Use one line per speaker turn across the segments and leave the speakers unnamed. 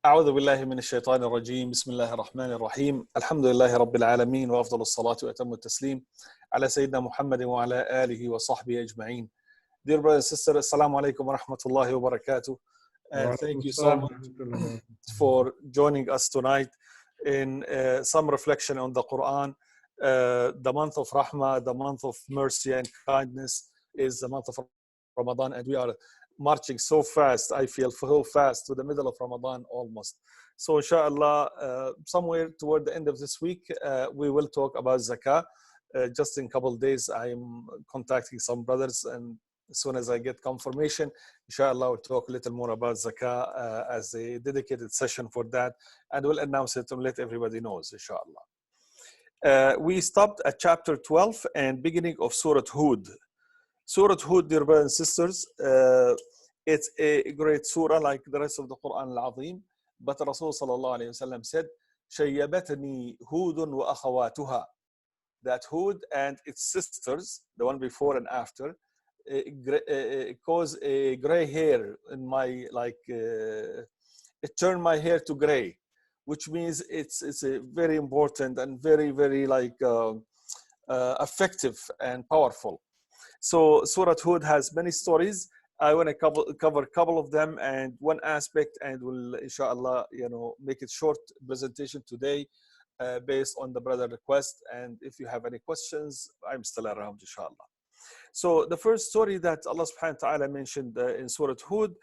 أعوذ بالله من الشيطان الرجيم. بسم الله الرحمن الرحيم. الحمد لله رب العالمين، وأفضل الصلاة وأتم التسليم على سيدنا محمد وعلى آله وصحبه أجمعين. Dear brothers and sisters, Assalamu alaikum wa rahmatullahi wa barakatuh. And
وعليكم
thank you so
السلام
much
ورحمة الله وبركاته.
for joining us tonight in some reflection on the Quran. The month of Rahmah, the month of mercy and kindness, is the month of Ramadan, and we are marching so fast. I feel so fast to the middle of Ramadan almost. So inshallah, somewhere toward the end of this week, we will talk about zakah. Just in a couple of days, I'm contacting some brothers, and as soon as I get confirmation, inshallah, we'll talk a little more about zakah as a dedicated session for that, and we'll announce it and let everybody knows, inshallah. We stopped at chapter 12 and beginning of Surah Hud. Surah Hud, dear brothers and sisters, it's a great surah like the rest of the Quran al-Azim, but Rasul sallallahu alayhi wa sallam said, شَيَّبَتْنِي هُودٌ وَأَخَوَاتُهَا. That Hud and its sisters, the one before and after, cause a gray hair in my, it turned my hair to gray, which means it's a very important and very effective and powerful. So Surah Hud has many stories. I want to cover a couple of them and one aspect, and we'll inshallah make it short presentation today based on the brother request. And if you have any questions, I'm still around, inshallah. So the first story that Allah subhanahu wa ta'ala mentioned in Surah Hud,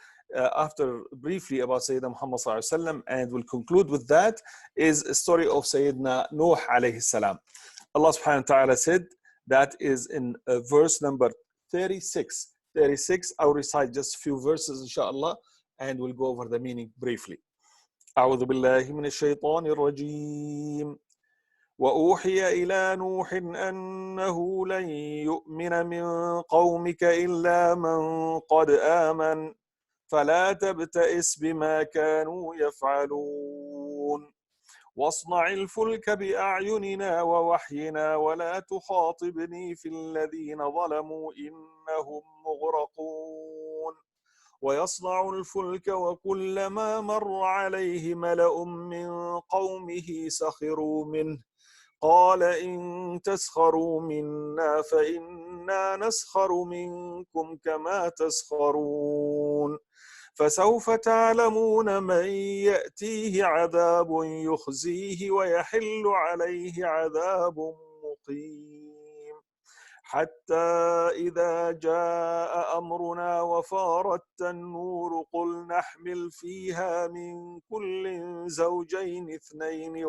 after briefly about Sayyidina Muhammad sallallahu alaihi wasallam, and we'll conclude with that, is a story of Sayyidina Nuh alayhi salam. Allah subhanahu wa ta'ala said, that is in verse number 36. I'll recite just a few verses, inshallah, and we'll go over the meaning briefly. أعوذ بالله من الشيطان الرجيم. وأوحي إلى نوح أنه لن يؤمن من قومك إلا من قد آمن فلا تبتئس بما كانوا يفعلون واصنع الفلك بأعيننا ووحينا ولا تخاطبني في الذين ظلموا إنهم مغرقون ويصنع الفلك وكلما مر عليه ملأ من قومه سخروا منه قال إن تسخروا منا فإنا نسخر منكم كما تسخرون فسوف تعلمون من يأتيه عذاب يخزيه ويحل عليه عذاب مقيم حتى إذا جاء أمرنا وفارت النور قل نحمل فيها من كل زوجين اثنين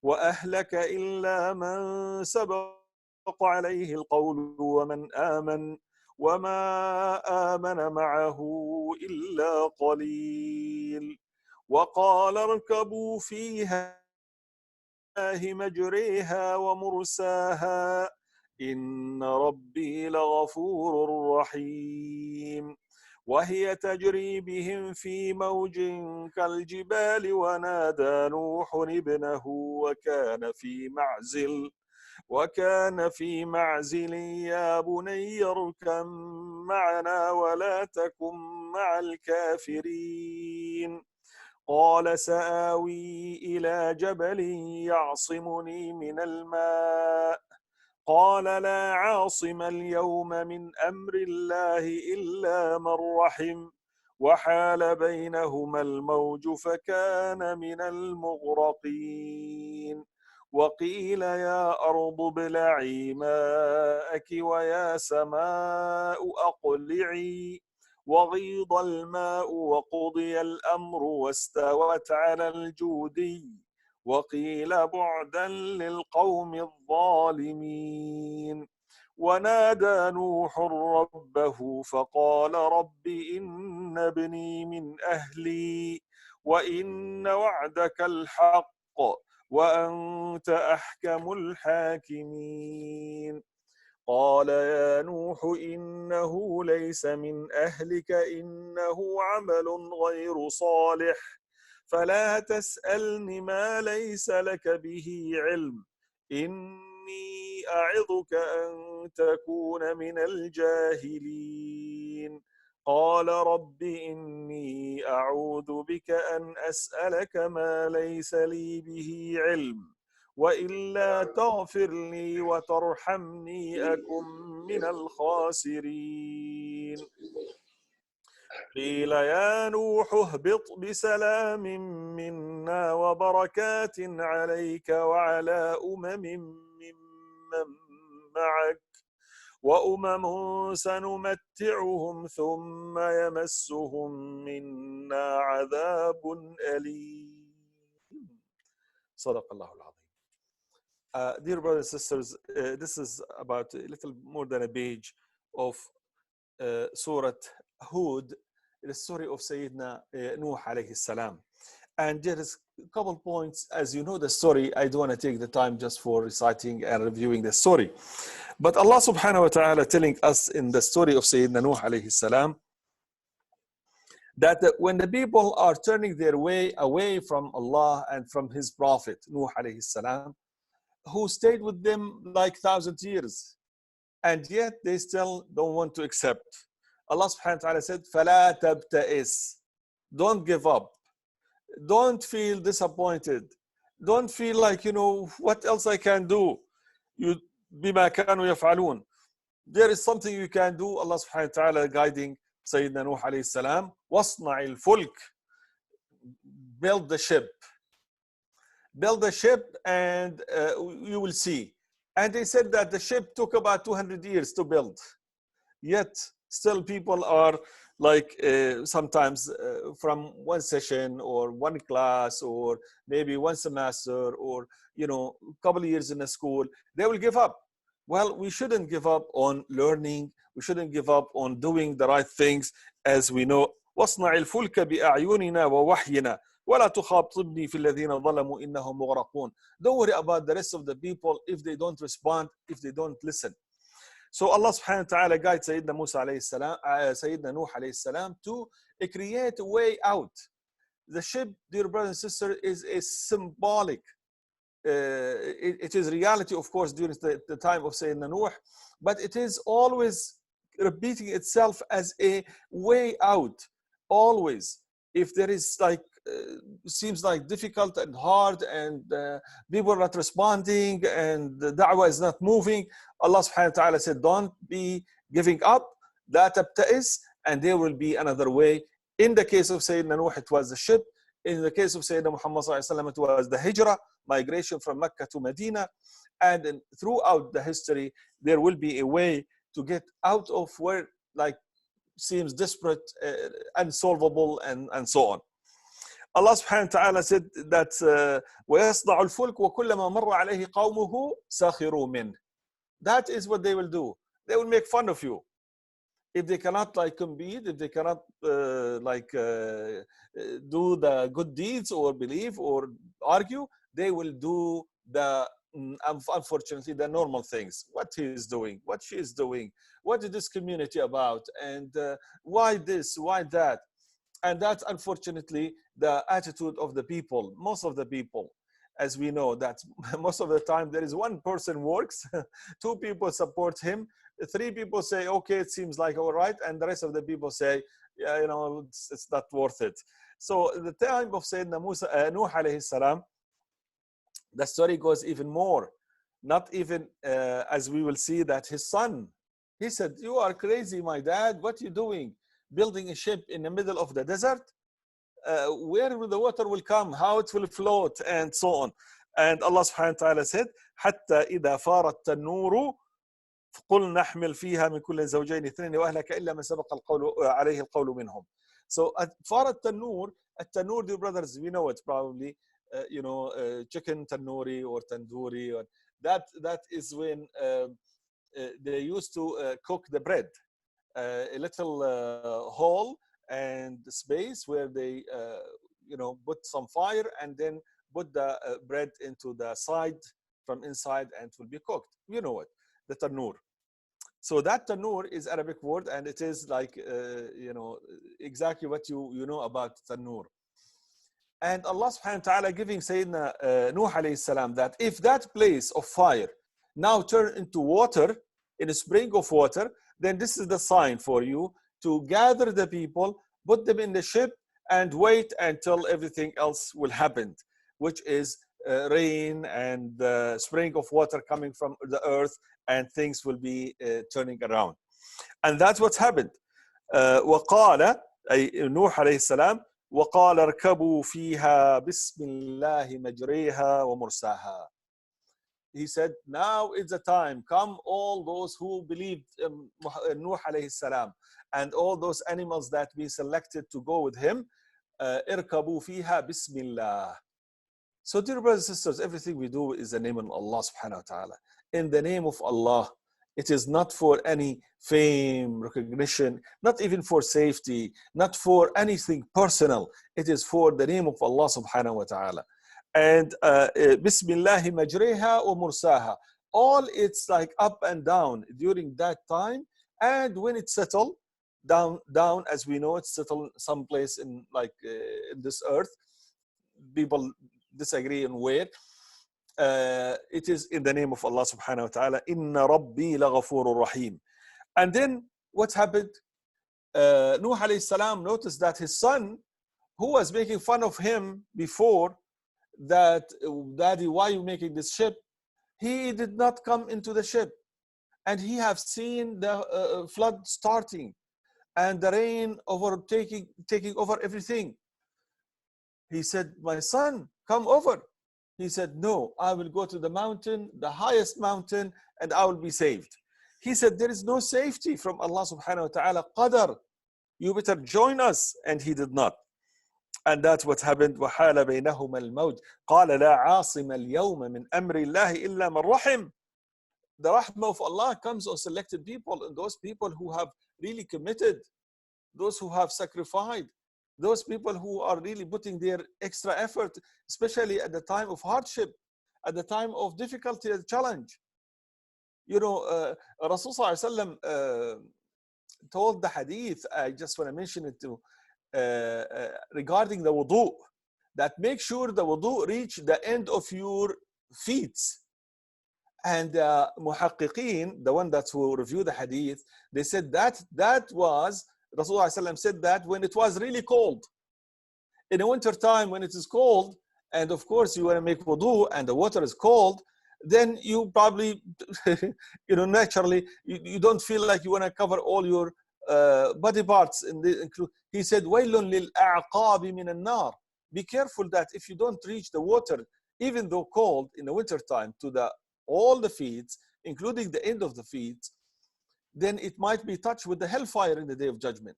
وأهلك إلا من سبق عليه القول ومن آمن وما آمن معه إلا قليل وقال اركبوا فيها مجريها ومرساها إن ربي لغفور رحيم وهي تجري بهم في موج كالجبال ونادى نوح ابنه وكان في معزل يا بني اركب معنا ولا تكن مع الكافرين قال سآوي إلى جبل يعصمني من الماء قال لا عاصم اليوم من أمر الله إلا من رحم وحال بينهما الموج فكان من المغرقين وقيل يا أرض ابلعي ماءك ويا سماء أقلعي وغيض الماء وقضي الأمر واستوت على الجودي وقيل بعدا للقوم الظالمين ونادى نوح ربه فقال رب إن ابني من أهلي وإن وعدك الحق وأنت أحكم الحاكمين قال يا نوح إنه ليس من أهلك إنه عمل غير صالح فلا تسألني ما ليس لك به علم إني أعظك أن تكون من الجاهلين قال رب إني أعوذ بك أن أسألك ما ليس لي به علم وإلا تغفر لي وترحمني أكن من الخاسرين قيل يا نوح اهبط بسلام منا وبركات عليك وعلى ممن معك وأمم سنمتعهم ثم يمسهم منا عذاب أليم. صدق الله العظيم. Dear brothers and sisters, this is about a little more than a page of Surah Hud, the story of Sayyidina Nuh alayhi salam. And there is a couple points. As you know the story, I don't want to take the time just for reciting and reviewing the story. But Allah subhanahu wa ta'ala telling us in the story of Sayyidina Nuh alayhi salam that when the people are turning their way away from Allah and from His Prophet Nuh alayhi salam, who stayed with them like 1,000 years, and yet they still don't want to accept. Allah subhanahu wa ta'ala said, فَلَا تَبْتَئِسْ. Don't give up. Don't feel disappointed. Don't feel like, what else I can do? بِمَا كَانُوا يَفْعَلُونَ. There is something you can do. Allah subhanahu wa ta'ala guiding Sayyidina Nuh alayhi salam. وَاصْنَعِ الْفُلْكِ. Build the ship. Build the ship and you will see. And they said that the ship took about 200 years to build. Yet still people are like sometimes from one session or one class or maybe one semester or a couple of years in a school, they will give up. Well, we shouldn't give up on learning. We shouldn't give up on doing the right things, as we know. واصنع الفلك بأعيننا ووحينا ولا تخاطبني في الذين ظلموا إنهم مغرقون. Don't worry about the rest of the people if they don't respond, if they don't listen. So Allah subhanahu wa ta'ala guides Sayyidina Musa alayhi salam, Sayyidina Nuh alayhi salam to create a way out. The ship, dear brothers and sisters, is a symbolic. It is reality, of course, during the time of Sayyidina Nuh, but it is always repeating itself as a way out. Always. If there is seems like difficult and hard and people are not responding and the da'wah is not moving, Allah subhanahu wa ta'ala said, don't be giving up, لا تبتئس, and there will be another way. In the case of Sayyidina Nuh, it was the ship. In the case of Sayyidina Muhammad sallallahu alaihi wasallam, it was the hijrah, migration from Mecca to Medina. And throughout the history, there will be a way to get out of where seems desperate, unsolvable, and so on. Allah subhanahu wa ta'ala said that وَيَصْنَعُ الْفُلْكُ وَكُلَّمَا مَرَّ عَلَيْهِ قَوْمُهُ سَخِرُوا مِنْهُ. That is what they will do. They will make fun of you. If they cannot compete, if they cannot do the good deeds or believe or argue, they will do the unfortunately the normal things. What he is doing, what she is doing, what is this community about, and why this, why that. And that's unfortunately the attitude of the people, most of the people. As we know that most of the time there is one person works, two people support him, three people say, okay, it seems like all right, and the rest of the people say, yeah, it's not worth it. So the time of Sayyidina Nuh alayhi salam, the story goes even more. Not even as we will see that his son, he said, you are crazy, my dad, what are you doing? Building a ship in the middle of the desert? Where will the water will come? How it will float? And so on. And Allah subhanahu wa ta'ala said, حتى إذا فار التنور قل نحمل فيها من كل زوجين اثنين وأهلك إلا من سبق القول عليه القول منهم. So فار التنور, dear brothers, we know it probably, chicken tandoori or tandoori, or that is when they used to cook the bread. A little hole and space where they put some fire and then put the bread into the side from inside and it will be cooked. You know it, the tanur. So that tanur is Arabic word, and it is like exactly what you know about tanur. And Allah subhanahu wa ta'ala giving Sayyidina Nuh alayhi salam that if that place of fire now turn into water, in a spring of water, then this is the sign for you. to gather the people, put them in the ship, and wait until everything else will happen, which is rain and the spring of water coming from the earth, and things will be turning around. And that's what's happened. وقال أي نوح عليه السلام وقال اركبوا فيها بسم الله مجريها ومرساها. He said, now is the time. Come, all those who believed Nuh alayhi salam, and all those animals that we selected to go with him. اركبوا فيها بسم الله. So, dear brothers and sisters, everything we do is the name of Allah subhanahu wa ta'ala. In the name of Allah. It is not for any fame, recognition, not even for safety, not for anything personal. It is for the name of Allah subhanahu wa ta'ala. And Bismillahi majreha wa mursaha. All it's like up and down during that time. And when it settled down, as we know, it's settled someplace in like in this earth. People disagree on where. It is in the name of Allah subhanahu wa ta'ala. Inna Rabbi laghafurur rahim. And then what happened? Nuh alayhi salam noticed that his son, who was making fun of him before, that daddy, why are you making this ship? He did not come into the ship. And he have seen the flood starting and the rain taking over everything. He said, my son, come over. He said, no, I will go to the mountain, the highest mountain, and I will be saved. He said, there is no safety from Allah subhanahu wa ta'ala. Qadar, you better join us. And he did not. And that's what happened. وَحَالَ بَيْنَهُمَا الْمَوْجِ قَالَ لَا عَاصِمَ الْيَوْمَ مِنْ أَمْرِ اللَّهِ إِلَّا مَنْ رَحِمَ. The rahmah of Allah comes on selected people, and those people who have really committed, those who have sacrificed, those people who are really putting their extra effort, especially at the time of hardship, at the time of difficulty and challenge. You know, Rasul Sallallahu Alaihi Wasallam told the hadith, I just want to mention it too, regarding the wudu, that make sure the wudu reach the end of your feet. And muhaqqiqeen, the one that who review the hadith, they said that was, Rasulullah said that when it was really cold. In the winter time, when it is cold, and of course you want to make wudu and the water is cold, then you probably, you know, naturally, you don't feel like you want to cover all your body parts. He said, وَيْلٌ لِلْأَعْقَابِ مِنَ النَّارِ. Be careful that if you don't reach the water, even though cold in the winter time, to all the feet, including the end of the feet, then it might be touched with the hellfire in the day of judgment.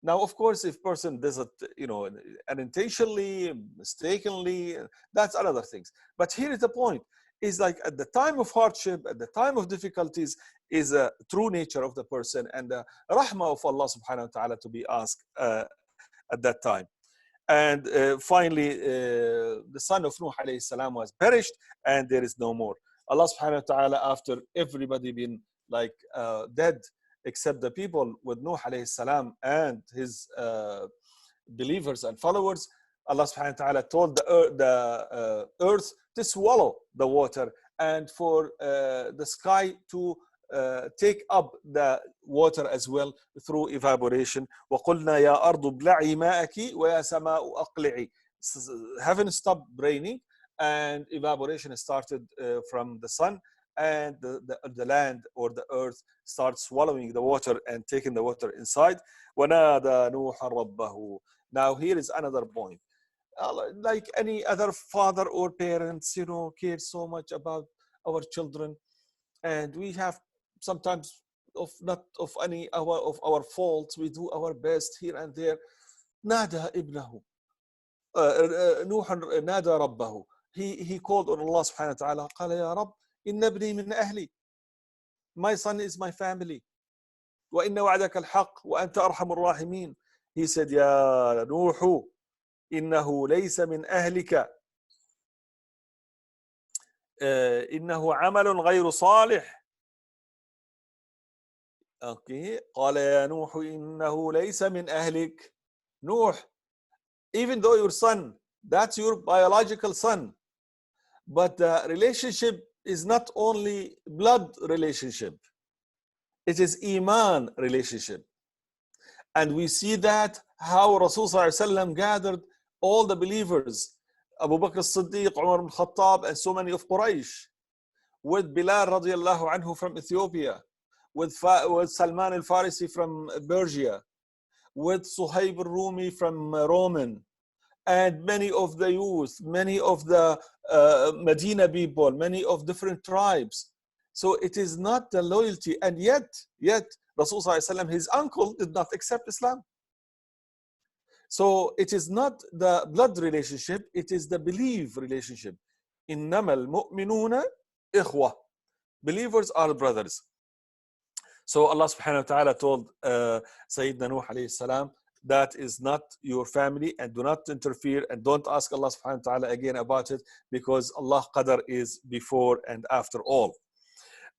Now, of course, if person does it, you know, unintentionally, mistakenly, that's another things. But here is the point, is like at the time of hardship, at the time of difficulties, is a true nature of the person and the rahmah of Allah subhanahu wa ta'ala to be asked at that time. And finally, the son of Nuh alayhi salam was perished, and there is no more. Allah subhanahu wa ta'ala, after everybody been like dead, except the people with Nuh alayhi salam and his believers and followers, Allah subhanahu wa ta'ala told the earth to swallow the water, and for the sky to take up the water as well through evaporation. وَقُلْنَا يَا أَرْضُ ابْلَعِي مَاءَكِ وَيَا سَمَاءُ أَقْلِعِي. Heaven stopped raining, and evaporation started from the sun, and the land or the earth starts swallowing the water and taking the water inside. وَنَادَى نُوحًا رَبَّهُ. Now here is another point. Like any other father or parents, you know, care so much about our children, and we have sometimes not of any of our faults, we do our best here and there. نادى ابنه نوح نادى ربه. He called on Allah subhanahu wa ta'ala. قال يا رب إن ابني من أهلي. My son is my family. وإن وعدك الحق وأنت أرحم الراحمين. He said, يا نوح إنه ليس من أهلك إنه عمل غير صالح. Okay. قال يا نوح إنه ليس من أهلك. Nuh, even though your son, that's your biological son, but the relationship is not only blood relationship, it is iman relationship. And we see that how Rasul sallallahu alaihi wasallam gathered all the believers, Abu Bakr as-Siddiq, Umar ibn Khattab, and so many of Quraysh, with Bilal radiallahu anhu from Ethiopia, with Salman al-Farisi from Persia, with Suhaib al-Rumi from Roman, and many of the youth, many of the Medina people, many of different tribes. So it is not the loyalty, and yet Rasul sallallahu alaihi wasallam, his uncle, did not accept Islam. So it is not the blood relationship, it is the belief relationship. إِنَّمَا الْمُؤْمِنُونَ إِخْوَةٌ. Believers are brothers. So Allah subhanahu wa ta'ala told Sayyidina Nuh alayhi salam, that is not your family, and do not interfere, and don't ask Allah subhanahu wa ta'ala again about it, because Allah qadar is before and after all.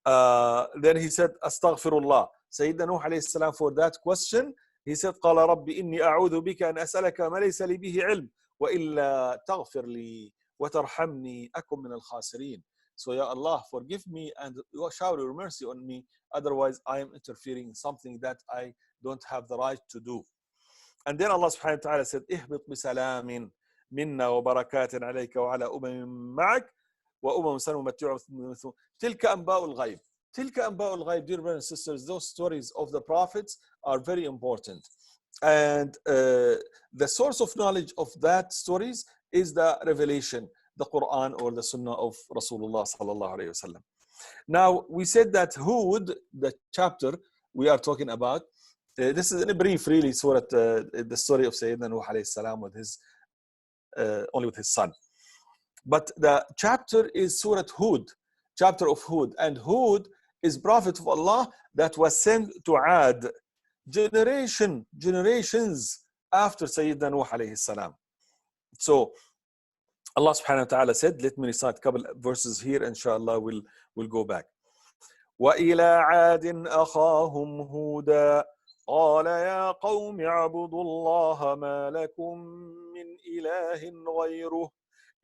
Then he said, Astaghfirullah. Sayyidina Nuh alayhi salam, for that question, he said, قال رب إني أعوذ بك أن أسألك ما ليس لي به علم وإلا تغفر لي وترحمني أكن من الخاسرين. So, Ya Allah, forgive me and shower your mercy on me. Otherwise, I am interfering in something that I don't have the right to do. And then Allah subhanahu wa ta'ala said, اهبط بسلام منا وبركات عليك وعلى معك وأمم سنمتعهم. تلك أنباء الغيب. تلك أنباء الغيب, dear brothers and sisters, those stories of the prophets are very important. And the source of knowledge of that stories is the revelation, the Quran or the Sunnah of Rasulullah sallallahu alayhi wasallam. Now, we said that Hud, the chapter we are talking about, this is in a brief, really, surah, the story of Sayyidina Nuh alayhi salam with his, only with his son. But the chapter is Surah Hud, chapter of Hud. And Hud is prophet of Allah that was sent to Ad, generations after Sayyidina Nuh alayhi salam. So Allah subhanahu wa ta'ala said, let me recite a couple verses here, inshallah we'll go back. وَإِلَىٰ عَادٍ أَخَاهُمْ هُودًا قَالَ يَا قَوْمِ اعْبُدُوا اللَّهَ مَا لَكُمْ مِنْ إِلَٰهٍ غَيْرُهُ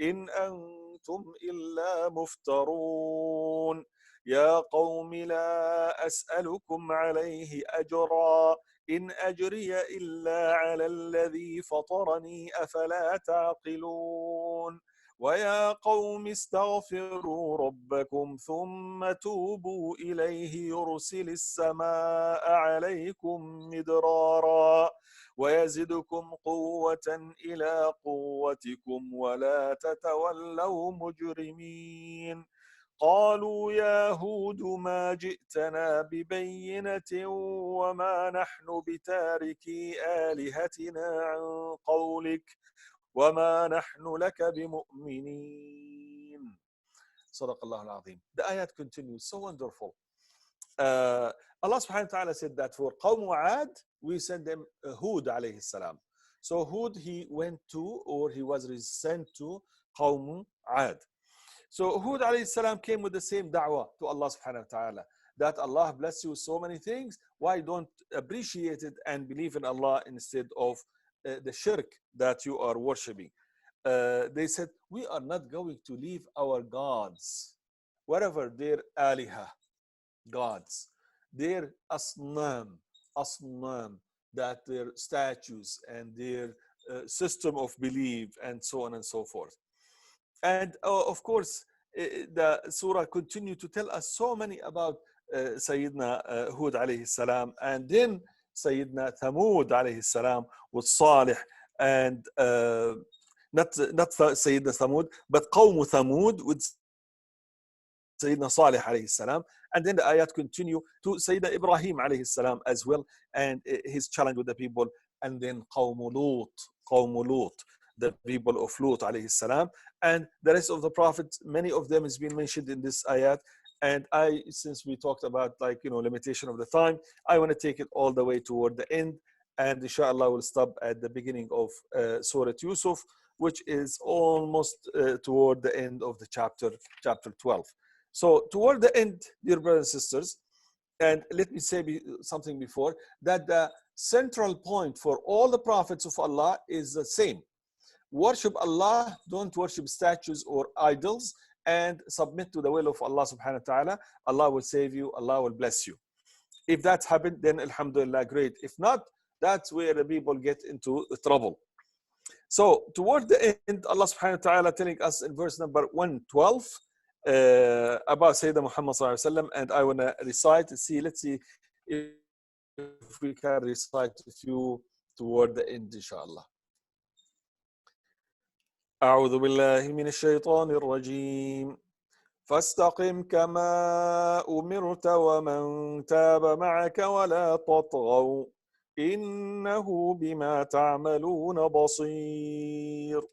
إِنْ أَنْتُمْ إِلَّا مُفْتَرُونَ يَا قَوْمِ لَا أَسْأَلُكُمْ عَلَيْهِ أَجْرًا إِنْ أَجْرِيَ إِلَّا عَلَى الَّذِي فَطَرَنِي أَفَلَا تَعْقِلُونَ وَيَا قَوْمِ اسْتَغْفِرُوا رَبَّكُمْ ثُمَّ تُوبُوا إِلَيْهِ يُرْسِلِ السَّمَاءَ عَلَيْكُمْ مِدْرَارًا وَيَزِدْكُمْ قُوَّةً إِلَى قُوَّتِكُمْ وَلَا تَتَوَلَّوْا مُجْرِمِينَ قالوا يا هود ما جئتنا ببينة وما نحن بتاركي آلهتنا عن قولك وما نحن لك بمؤمنين. صدق الله العظيم. The ayat continues, so wonderful. Allah subhanahu wa ta'ala said that for Qawm Ad, we sent them Hud alayhi salam. So Hud, he went to, or he was sent to Qawm Ad. So Hud alayhi salam came with the same da'wah to Allah subhanahu wa ta'ala, that Allah bless you with so many things, why don't appreciate it and believe in Allah instead of the shirk that you are worshipping. They said, we are not going to leave our gods, whatever their aliha, gods, their asnam, that their statues and their system of belief and so on and so forth. And of course, the surah continued to tell us so many about Sayyidina Hud alayhi salam, and then Sayyidina Thamud alayhi salam with Salih, and not Sayyidina Thamud, but Qawm Thamud with Sayyidina Salih alayhi salam. And then the ayat continue to Sayyidina Ibrahim alayhi salam as well, and his challenge with the people. And then Qawm Lut, the people of Lut alayhi salam, and the rest of the prophets, many of them has been mentioned in this ayat. And since we talked about limitation of the time, I want to take it all the way toward the end, and inshallah we'll stop at the beginning of Surah Yusuf, which is almost toward the end of the chapter 12. So toward the end, dear brothers and sisters, and let me say something before, that the central point for all the prophets of Allah is the same. Worship Allah, don't worship statues or idols, and submit to the will of Allah subhanahu wa ta'ala. Allah will save you, Allah will bless you. If that's happened, then alhamdulillah, great. If not, That's where the people get into trouble. So toward the end, Allah subhanahu wa ta'ala telling us in verse number 112 about Sayyidina Muhammad sallallahu alaihi wasallam, and I want to recite and see, let's see if we can recite with you toward the end, inshallah. أعوذ بالله من الشيطان الرجيم فاستقم كما أمرت ومن تاب معك ولا تطغوا إنه بما تعملون بصير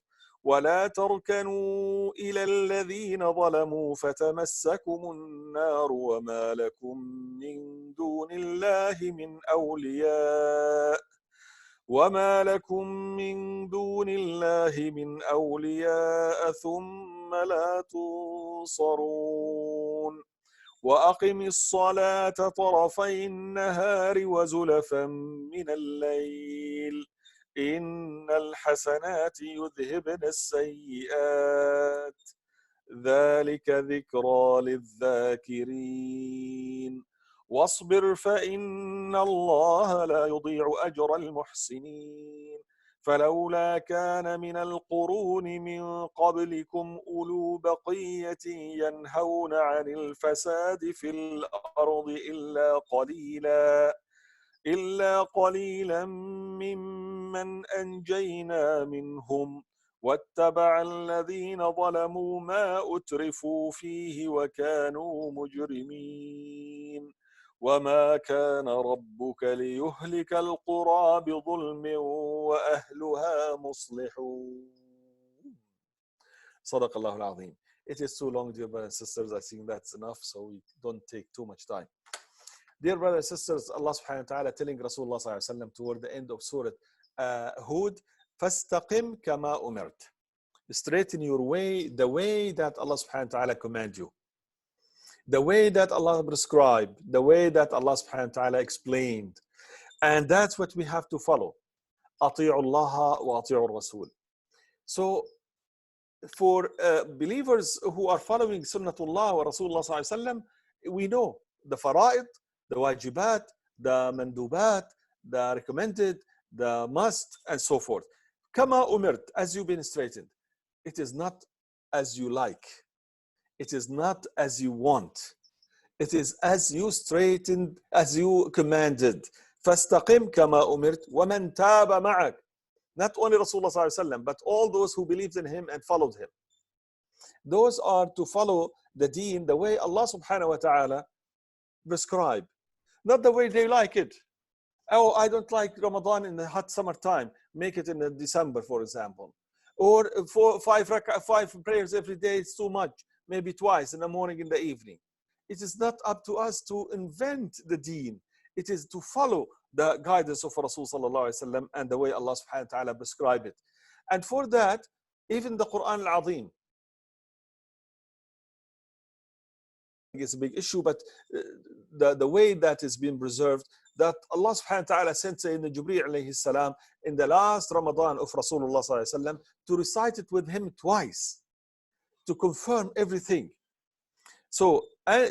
ولا تركنوا إلى الذين ظلموا فتمسكم النار وما لكم من دون الله من أولياء ثم لا تنصرون وأقم الصلاة طرفي النهار وزلفا من الليل إن الحسنات يذهبن السيئات ذلك ذكرى للذاكرين واصبر فإن الله لا يضيع أجر المحسنين فلولا كان من القرون من قبلكم أولو بقية ينهون عن الفساد في الأرض إلا قليلا ممن أنجينا منهم واتبع الذين ظلموا ما أترفوا فيه وكانوا مجرمين وما كان ربك ليهلك القرى بظلم وأهلها مصلحون. صدق الله العظيم. It is too long, dear brothers and sisters. I think that's enough, so we don't take too much time. Dear brothers and sisters, Allah subhanahu wa ta'ala telling Rasulullah sallallahu alayhi wa sallam toward the end of Surah Hud, فَاسْتَقِمْ كَمَا أُمِرْتَ. Straighten your way, the way that Allah subhanahu wa ta'ala command you. The way that Allah prescribed, the way that Allah subhanahu wa ta'ala explained. And that's what we have to follow. أطيعوا الله وأطيعوا الرسول. So for believers who are following Sunnatullah wa Rasulullah sallallahu alayhi wa sallam, we know the fara'id, the wajibat, the mandubat, the recommended, the must, and so forth. Kama umirt, as you've been straightened. It is not as you like. It is not as you want. It is as you straightened, as you commanded. فَاسْتَقِمْ كَمَا أُمِرْتَ وَمَنْ تَابَ مَعَكَ. Not only Rasulullah sallallahu alaihi wasallam, but all those who believed in him and followed him. Those are to follow the deen the way Allah subhanahu wa ta'ala prescribed. Not the way they like it. Oh, I don't like Ramadan in the hot summer time. Make it in December, for example. Or five prayers every day is too much. Maybe twice in the morning, in the evening. It is not up to us to invent the deen. It is to follow the guidance of Rasul sallallahu alaihi wasallam and the way Allah subhanahu wa ta'ala prescribed it. And for that, even the Quran al-Azim is a big issue, but the way that is being preserved, that Allah subhanahu wa ta'ala sent Sayyidina Jibreel alayhi salam in the last Ramadan of Rasulullah sallallahu alaihi wasallam to recite it with him twice, to confirm everything. So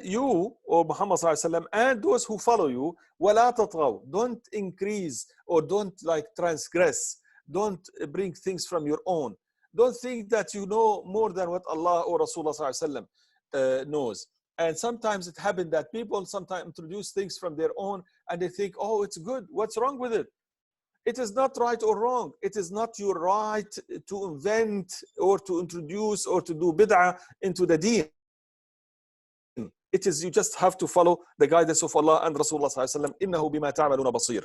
you, or Muhammad sallallahu alaihi wasallam, and those who follow you, وَلَا تَطْغَوْا, don't increase or don't transgress, don't bring things from your own. Don't think that you know more than what Allah or Rasulullah sallallahu alaihi wasallam knows. And sometimes it happens that people sometimes introduce things from their own and they think, oh, it's good. What's wrong with it? It is not right or wrong. It is not your right to invent or to introduce or to do bid'ah into the deen. It is, you just have to follow the guidance of Allah and Rasulullah sallallahu alaihi wasallam. إِنَّهُ بِمَا تَعْمَلُونَ بَصِيرٌ.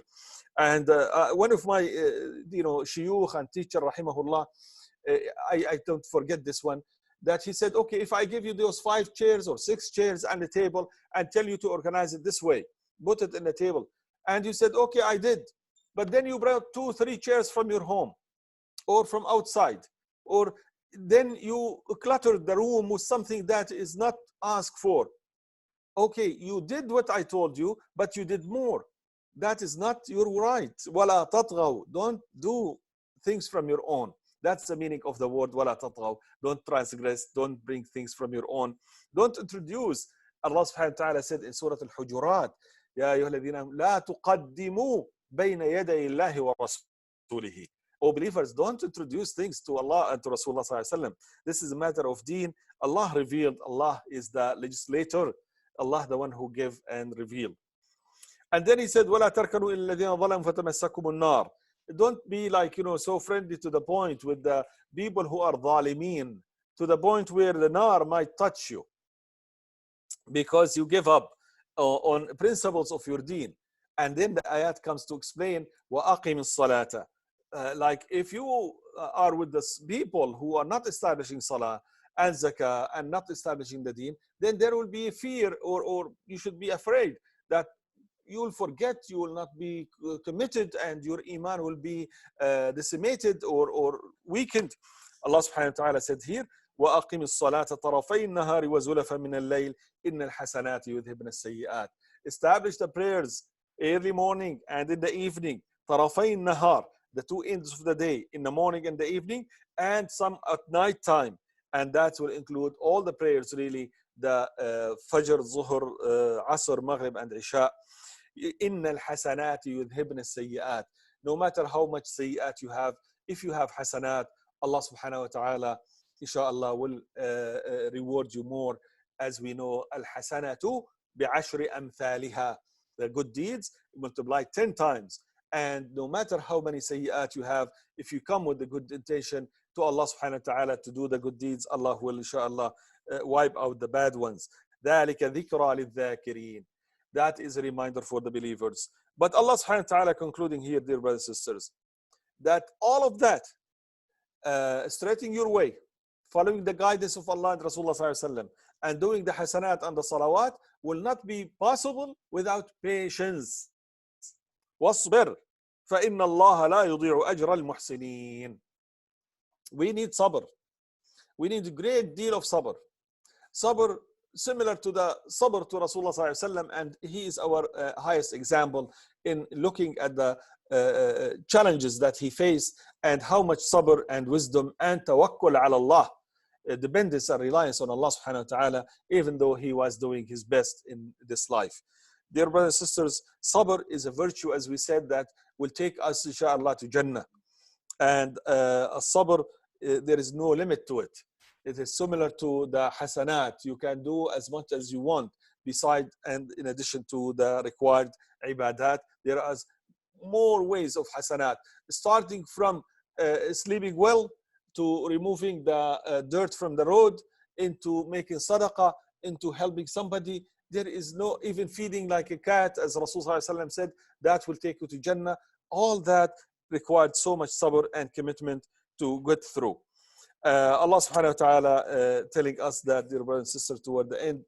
And one of my, shuyukh and teacher, rahimahullah, I don't forget this one, that he said, okay, if I give you those 5 chairs or 6 chairs and a table and tell you to organize it this way, put it in the table. And you said, okay, I did. But then you brought 2, 3 chairs from your home or from outside, or then you cluttered the room with something that is not asked for. Okay, you did what I told you, but you did more. That is not your right. وَلَا تَطْغَوْا. Don't do things from your own. That's the meaning of the word وَلَا تَطْغَوْا. Don't transgress, don't bring things from your own. Don't introduce. Allah subhanahu wa ta'ala said in Surah Al-Hujurat, يَا أَيُّهَا الَّذِينَ لَا تُقَدِّمُوا بين يدي الله ورسوله. Oh believers, don't introduce things to Allah and to Rasulullah sallallahu alaihi wasallam. This is a matter of deen. Allah revealed. Allah is the legislator. Allah the one who give and reveal. And then he said, وَلَا تَرْكَنُوا إِلَّا الَّذِينَ ظَلَمُوا فَتَمَسَّكُمُ النَّارِ. Don't be like, so friendly to the point with the people who are ظالمين, to the point where the nar might touch you because you give up on principles of your deen. And then the ayat comes to explain وَأَقِمِ الصَّلَاةَ. Like if you are with the people who are not establishing salah and zakah and not establishing the deen, then there will be a fear, or you should be afraid that you will forget, you will not be committed, and your iman will be decimated or weakened. Allah subhanahu wa ta'ala said here, وَأَقِمِ الصَّلَاةَ طَرَفَيِ النَّهَارِ وَزُلَفًا مِنَ اللَّيْلِ إِنَّ الْحَسَنَاتِ يُذْهِبْنَ السَّيِّئَاتِ. Establish the prayers early morning and in the evening. طَرَفَيِ النَّهَارِ, the two ends of the day, in the morning and the evening, and some at night time. And that will include all the prayers, really, the Fajr, Zuhr, Asr, Maghrib, and Isha. إِنَّ الْحَسَنَاتِ يُذْهِبْنَ السَّيِّئَاتِ. No matter how much sayyat you have, if you have hasanat, Allah subhanahu wa ta'ala, inshallah, will reward you more. As we know, al-hasanatu bi'ashri amthaliha. The good deeds multiply 10 times. And no matter how many sayyat you have, if you come with the good intention to Allah subhanahu wa ta'ala to do the good deeds, Allah will inshallah wipe out the bad ones. ذَلِكَ ذِكْرَى لِلذَّاكِرِينَ. That is a reminder for the believers. But Allah subhanahu wa ta'ala concluding here, dear brothers and sisters, that all of that, straightening your way, following the guidance of Allah and Rasulullah sallallahu alaihi wasallam, and doing the hasanat and the salawat will not be possible without patience. وَاصْبِرْ فَإِنَّ اللَّهَ لَا يُضِيعُ أَجْرَ الْمُحْسِنِينَ. We need sabr. We need a great deal of sabr. Sabr similar to the sabr to Rasulullah sallallahu alaihi wasallam, and he is our highest example in looking at the challenges that he faced and how much sabr and wisdom and tawakkul ala Allah, dependence and reliance on Allah subhanahu wa ta'ala, even though he was doing his best in this life. Dear brothers and sisters, sabr is a virtue, as we said, that will take us inshallah to Jannah. And sabr, there is no limit to it. It is similar to the hasanat. You can do as much as you want beside and in addition to the required ibadat. There are more ways of hasanat, starting from sleeping well, to removing the dirt from the road, into making sadaqah, into helping somebody. There is no, even feeding like a cat, as Rasulullah said, that will take you to Jannah. All that required so much sabr and commitment to get through. Allah subhanahu wa ta'ala telling us that, dear brothers and sisters, toward the end,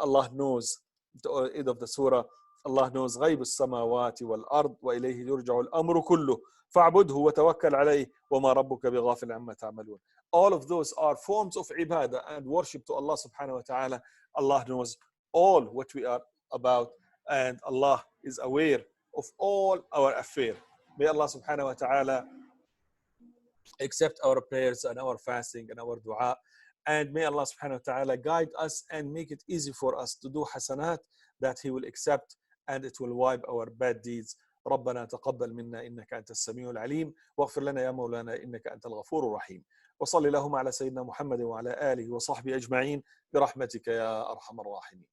Allah knows, the end of the surah, Allah knows غيب السماوات والأرض وإليه يرجع الأمر كله فاعبده وتوكل عليه وما ربك بغافل عما تعملون. All of those are forms of ibadah and worship to Allah subhanahu wa ta'ala. Allah knows all what we are about, and Allah is aware of all our affairs. May Allah subhanahu wa ta'ala accept our prayers and our fasting and our dua, and may Allah subhanahu wa ta'ala guide us and make it easy for us to do hasanat that he will accept, and it will wipe our bad deeds. ربنا تقبل منا إنك أنت السميع العليم واغفر لنا يا مولانا إنك أنت الغفور الرحيم وصلي اللهم على سيدنا محمد وعلى آله وصحبه أجمعين برحمتك يا أرحم الراحمين.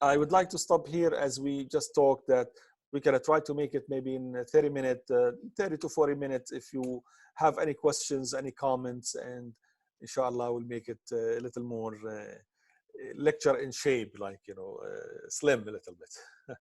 I would like to stop here, as we just talked, that we can try to make it maybe in 30 minutes, 30 to 40 minutes. If you have any questions, any comments, and inshallah we'll make it a little more lecture in shape, like, slim a little bit.